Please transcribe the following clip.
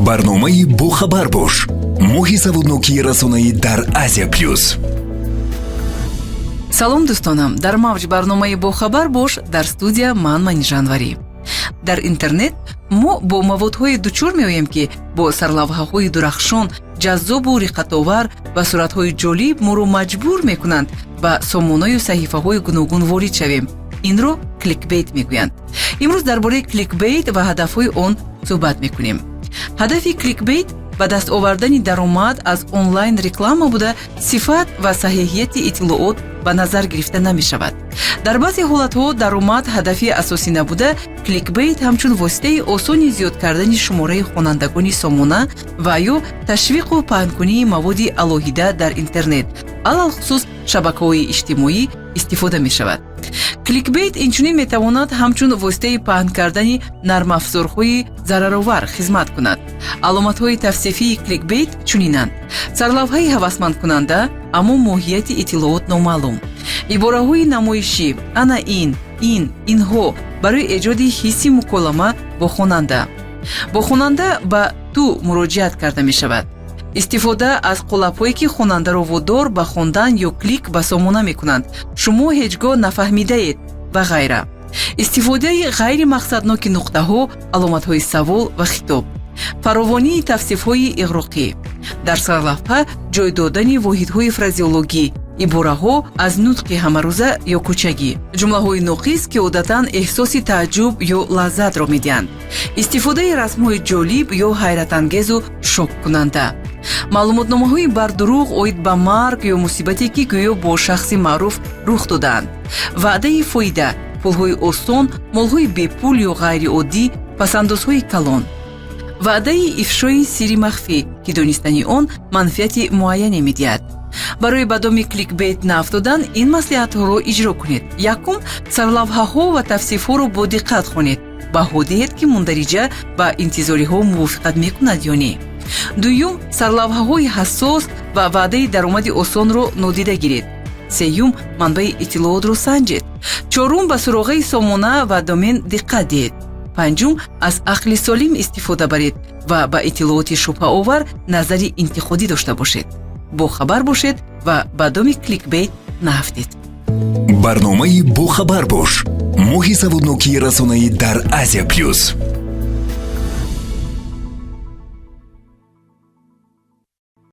барномаи бохабар бош. Моҳи саводнокии расонаӣ дар Азия плюс. салом дӯстонам, дар мавҷ барномаи бохабар бош дар студия ман Манижанварӣ. Дар интернет мо бо маводҳое дучор меоем ки бо сарлавҳаҳои дурахшон, ҷаззобу риқатовар ва суратҳои ҷолиб моро маҷбур мекунанд ба сомонаю саҳифаҳои гуногун ворид шавем. Инро кликбейт мегӯянд. имрӯз дар бораи кликбейт ва ҳадафҳои он суҳбат мекунем. ҳадафи кликбейт ба даст овардани даромад аз онлайн реклама буда, сифат ва саҳиҳияти иттилоот ба назар гирифта намешавад. Дар баъзе ҳолатҳо даромад ҳадафи асосӣ набуда, кликбейт ҳамчун воситаи осони зиёд кардани шумораи хонандагони сомона ва ё ташвиқу паҳнкунии маводи алоҳида дар интернет, алалхусус шабакаҳои иҷтимоӣ истифода мешавад. кликбейт инчунин метавонад ҳамчун воситаи паҳн кардани нармафзорҳои зараровар хизмат кунад. аломатҳои тавсифии кликбейт чунинанд: сарлавҳаи ҳавасмандкунанда, аммо моҳияти иттилоот номаълум; ибораҳои намоишӣ «ана ин», инҳо барои эҷоди ҳисси муколама бо хонанда. Бо хонанда ба ту муроҷиат карда мешавад. истифода аз қолабҳое ки хонандаро водор ба хондан ё клик ба сомона мекунанд, шумо ҳеҷ гоҳ нафаҳмидаед ва ғайра. истифодаи ғайри мақсадноки нуқтаҳо, аломатҳои савол ва хитоб. фаровонии тавсифҳои иғроқӣ. дар сарлавҳа ҷой додани воҳидҳои фразеологӣ, ибораҳо аз нутқи ҳамарӯза ё кӯчагӣ, ҷумлаҳои ноқис ки одатан эҳсоси тааҷҷуб ё лаззатро медиҳанд. истифодаи расмҳои ҷолиб ё ҳайратангезу шоккунанда. маълумотномаҳои бардурӯғ оид ба марг ё мусибате ки гӯё бо шахси маъруф рух додаанд. ваъдаи фоида, пулҳои осон, молҳои бепул ё ғайриоддӣ, пасандозҳои калон. ваъдаи ифшои сирри махфӣ ки донистани он манфиати муайяне медиҳад. барои ба доми кликбейт нафтодан ин маслиҳатҳоро иҷро кунед. якум, сарлавҳаҳо ва тавсифҳоро бо диққат хонед. баҳо диҳед ки мундариҷа ба интизориҳо мувофиқат мекунад ё не. дуюм, сарлавҳаҳои ҳассос ва ваъдаи даромади осонро нодида гиред. сеюм, манбаи иттилоотро санҷед. чорум, ба суроғаи сомона ва домен диққат диҳед. панҷум, аз ақли солим истифода баред ва ба иттилооти шубҳаовар назари интиқодӣ дошта бошед. бохабар бошед ва ба доми кликбейт наафтед. барномаи бохабар бош. Моҳи саводнокии расонаӣ дар Азия плюс.